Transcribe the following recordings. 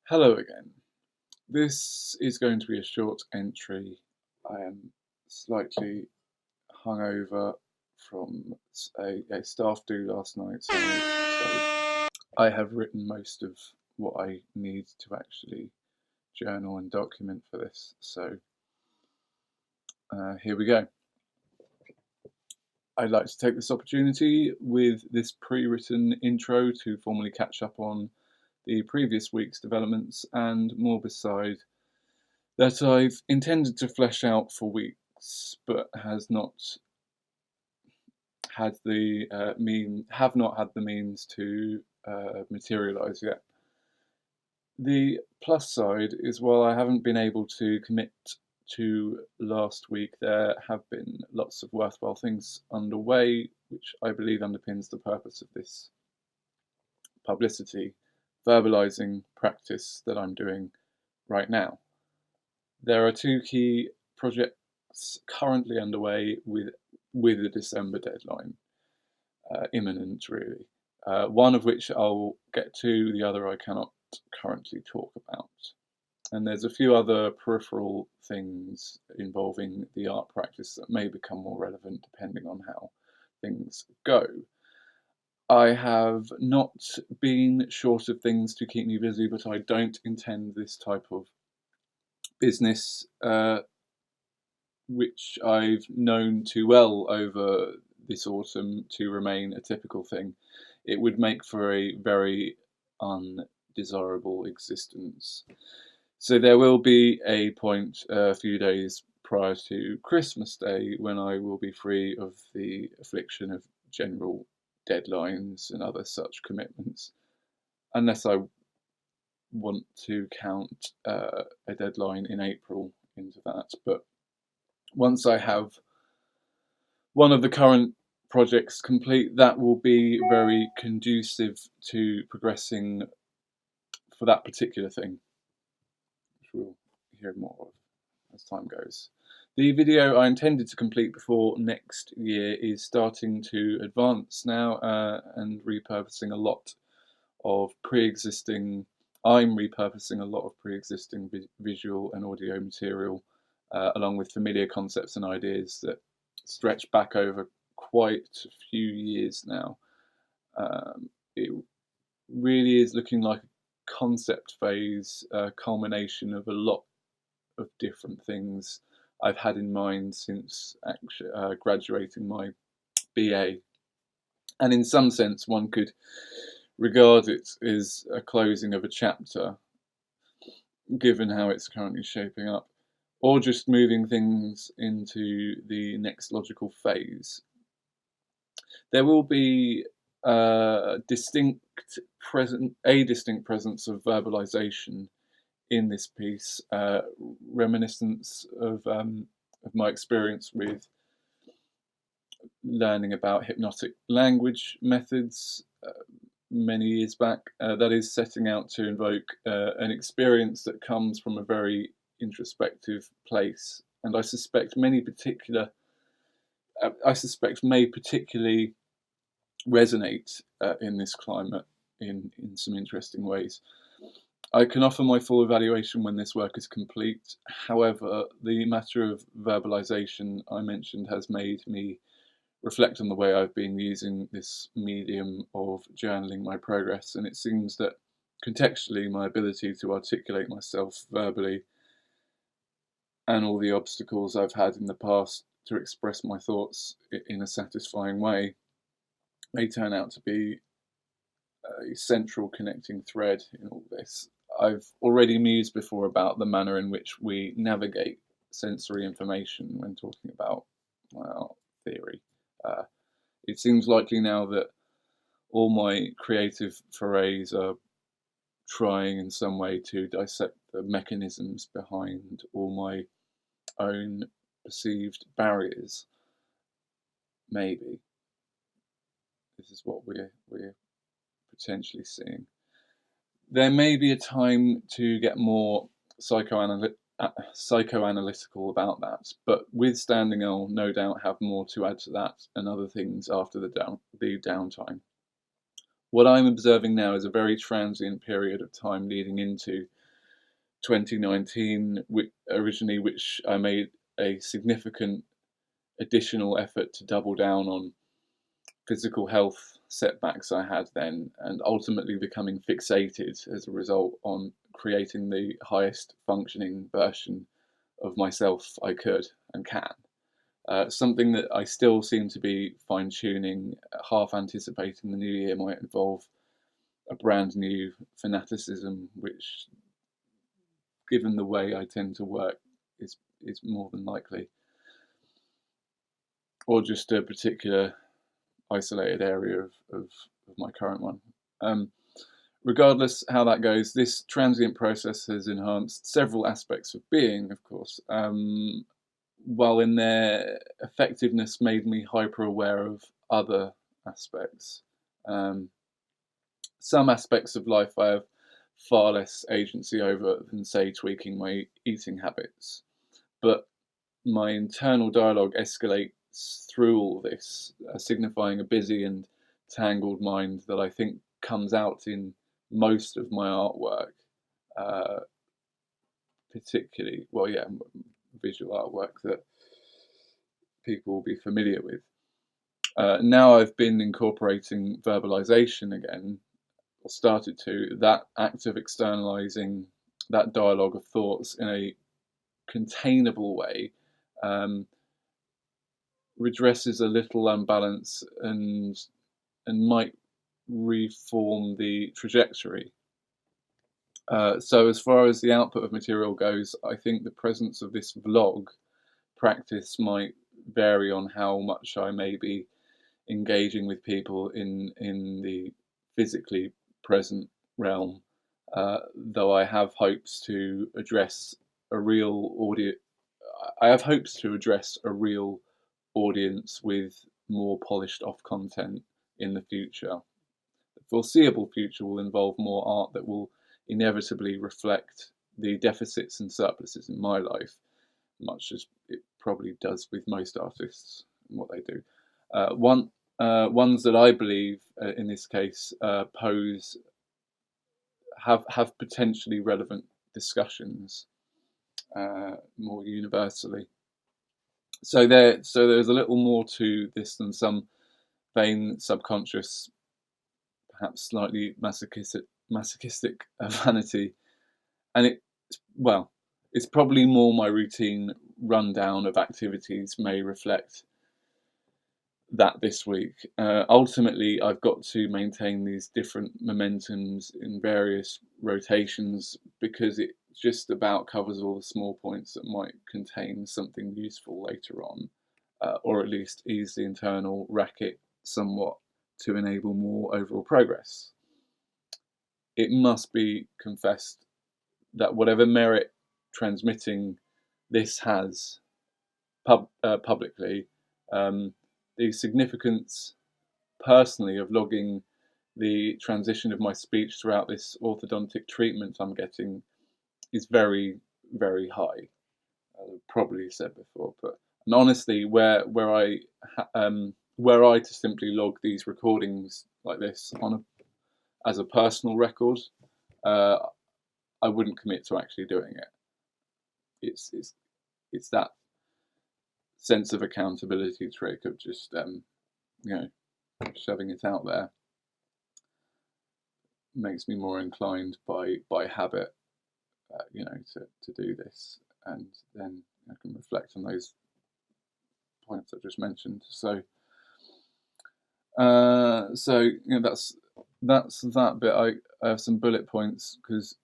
Hello again. This is going to be a short entry. I am slightly hungover from a staff do last night, so I have written most of what I need to actually journal and document for this. So here we go. I'd like to take this opportunity with this pre-written intro to formally catch up on the previous week's developments and more beside that I've intended to flesh out for weeks, but has not had the have not had the means to materialise yet. The plus side is while I haven't been able to commit to last week, there have been lots of worthwhile things underway, which I believe underpins the purpose of this publicity, verbalising practice that I'm doing right now. There are two key projects currently underway with a December deadline, imminent really. One of which I'll get to, the other I cannot currently talk about. And there's a few other peripheral things involving the art practice that may become more relevant depending on how things go. I have not been short of things to keep me busy, but I don't intend this type of business, which I've known too well over this autumn to remain a typical thing. It would make for a very undesirable existence. So there will be a point a few days prior to Christmas Day when I will be free of the affliction of general deadlines and other such commitments, unless I want to count a deadline in April into that. But once I have one of the current projects complete, that will be very conducive to progressing for that particular thing, which we'll hear more of as time goes. The video I intended to complete before next year is starting to advance now, and repurposing a lot of pre-existing. I'm repurposing a lot of pre-existing visual and audio material, along with familiar concepts and ideas that stretch back over quite a few years now. It really is looking like a concept phase, culmination of a lot of different things I've had in mind since actually graduating my BA. And in some sense, one could regard it as a closing of a chapter, given how it's currently shaping up, or just moving things into the next logical phase. There will be a distinct presence of verbalization in this piece, reminiscence of my experience with learning about hypnotic language methods many years back. That is setting out to invoke an experience that comes from a very introspective place, and I suspect may particularly resonate in this climate in some interesting ways. I can offer my full evaluation when this work is complete. However, the matter of verbalization I mentioned has made me reflect on the way I've been using this medium of journaling my progress, and it seems that contextually my ability to articulate myself verbally and all the obstacles I've had in the past to express my thoughts in a satisfying way may turn out to be a central connecting thread in all this. I've already mused before about the manner in which we navigate sensory information when talking about theory. It seems likely now that all my creative forays are trying in some way to dissect the mechanisms behind all my own perceived barriers. Maybe this is what we're potentially seeing. There may be a time to get more psychoanalytical about that, but with Standing I'll no doubt have more to add to that and other things after the downtime. What I'm observing now is a very transient period of time leading into 2019, originally, which I made a significant additional effort to double down on physical health setbacks I had then, and ultimately becoming fixated as a result on creating the highest functioning version of myself I could and can. Something that I still seem to be fine tuning, half anticipating the new year might involve a brand new fanaticism, which, given the way I tend to work, is more than likely, or just a particular isolated area of my current one. Regardless how that goes, this transient process has enhanced several aspects of being, of course, while in their effectiveness made me hyper aware of other aspects. Some aspects of life I have far less agency over than, say, tweaking my eating habits. But my internal dialogue escalates through all this, signifying a busy and tangled mind that I think comes out in most of my artwork, uh, particularly, well, yeah, visual artwork that people will be familiar with. Now I've been incorporating verbalization again, or started to, that act of externalizing that dialogue of thoughts in a containable way redresses a little unbalance and might reform the trajectory. So as far as the output of material goes, I think the presence of this vlog practice might vary on how much I may be engaging with people in the physically present realm, though I have hopes to address a real audience. I have hopes to address a real audience with more polished off content in the future. The foreseeable future will involve more art that will inevitably reflect the deficits and surpluses in my life, much as it probably does with most artists and what they do. Ones that I believe, in this case, pose have potentially relevant discussions more universally. So there's a little more to this than some vain subconscious, perhaps slightly masochistic vanity, and it's probably more my routine rundown of activities may reflect that this week. Ultimately, I've got to maintain these different momentums in various rotations because it just about covers all the small points that might contain something useful later on, or at least ease the internal racket somewhat to enable more overall progress. It must be confessed that whatever merit transmitting this has publicly, the significance personally of logging the transition of my speech throughout this orthodontic treatment I'm getting is very, very high. I've probably said before, but and honestly, where I to simply log these recordings like this as a personal record, I wouldn't commit to actually doing it. It's that sense of accountability trick of just shoving it out there makes me more inclined by habit, to do this, and then I can reflect on those points I just mentioned. So that's that bit. I have some bullet points because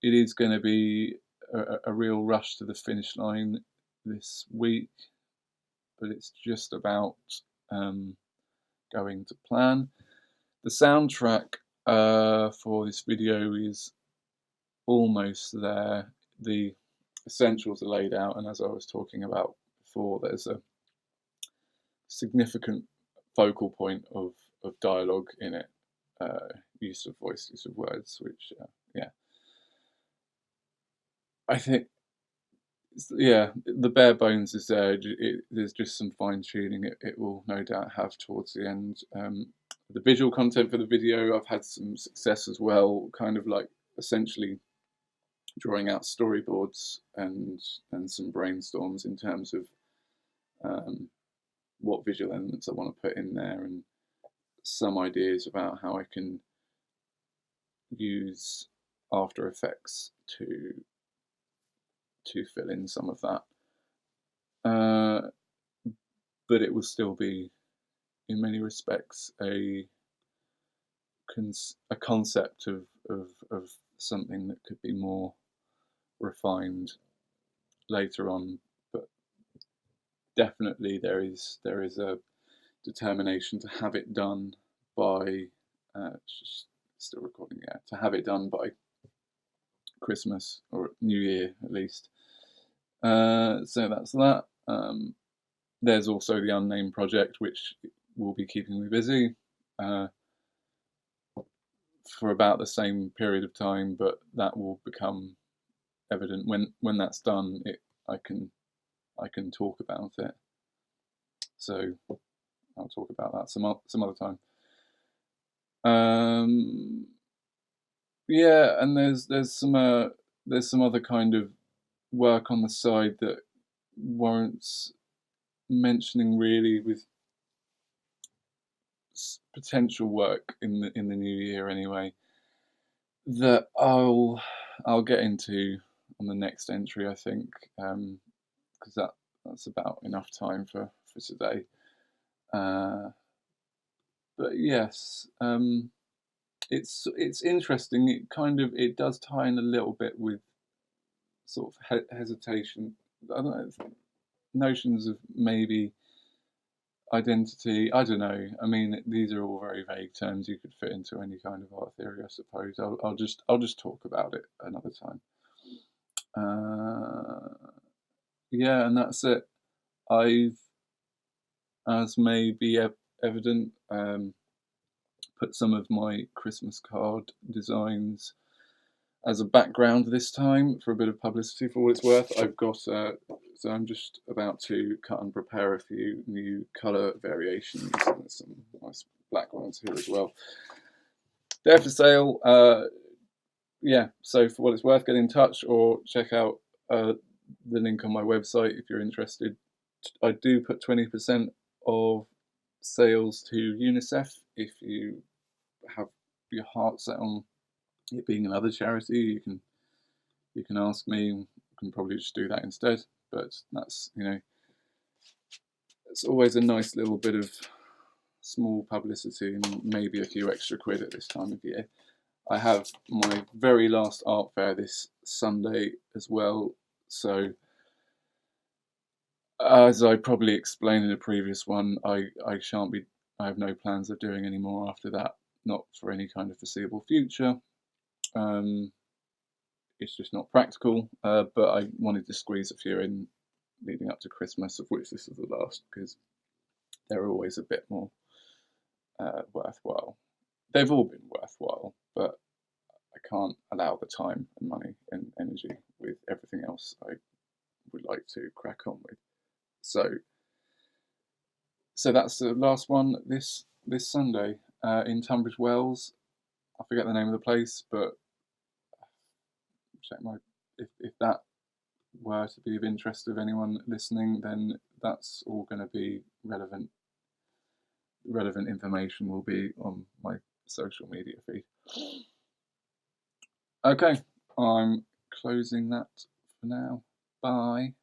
it is going to be a real rush to the finish line this week, but it's just about going to plan. The soundtrack for this video is almost there. The essentials are laid out, and as I was talking about before, there's a significant focal point of dialogue in it, use of voice, use of words, which I think, the bare bones is there. There's just some fine tuning it will no doubt have towards the end. the visual content for the video. I've had some success as well, kind of like essentially drawing out storyboards and some brainstorms in terms of what visual elements I want to put in there, and some ideas about how I can use After Effects to fill in some of that. But it will still be, in many respects, a concept of something that could be more refined later on. But definitely there is a determination to have it done by just still recording, yeah, to have it done by Christmas or New Year at least. So that's that. There's also the unnamed project, which will be keeping me busy for about the same period of time, but that will become evident when that's done. I can talk about it. So I'll talk about that some other time. Yeah, and there's some other kind of work on the side that warrants mentioning, really, with potential work in the new year anyway, that I'll get into on the next entry, I think, because that's about enough time for today. But yes, it's interesting. It does tie in a little bit with sort of hesitation. I don't know, notions of maybe identity. I don't know. I mean, these are all very vague terms. You could fit into any kind of art theory, I suppose. I'll just talk about it another time. Yeah, and that's it. I've, as may be evident, put some of my Christmas card designs as a background this time for a bit of publicity. For what it's worth, I've got so I'm just about to cut and prepare a few new colour variations, and some nice black ones here as well. They're for sale. Yeah, so for what it's worth, get in touch or check out the link on my website if you're interested. I do put 20% of sales to UNICEF if you have your heart set on it being another charity. You can ask me. You can probably just do that instead. But that's, it's always a nice little bit of small publicity and maybe a few extra quid at this time of year. I have my very last art fair this Sunday as well, so as I probably explained in a previous one, I have no plans of doing any more after that, not for any kind of foreseeable future. It's just not practical, but I wanted to squeeze a few in leading up to Christmas, of which this is the last, because they're always a bit more worthwhile. They've all been worthwhile, but I can't allow the time and money and energy with everything else I would like to crack on with. So that's the last one this Sunday in Tunbridge Wells. I forget the name of the place, but check if that were to be of interest of anyone listening, then that's all going to be relevant information will be on my social media feed. Okay, I'm closing that for now. Bye.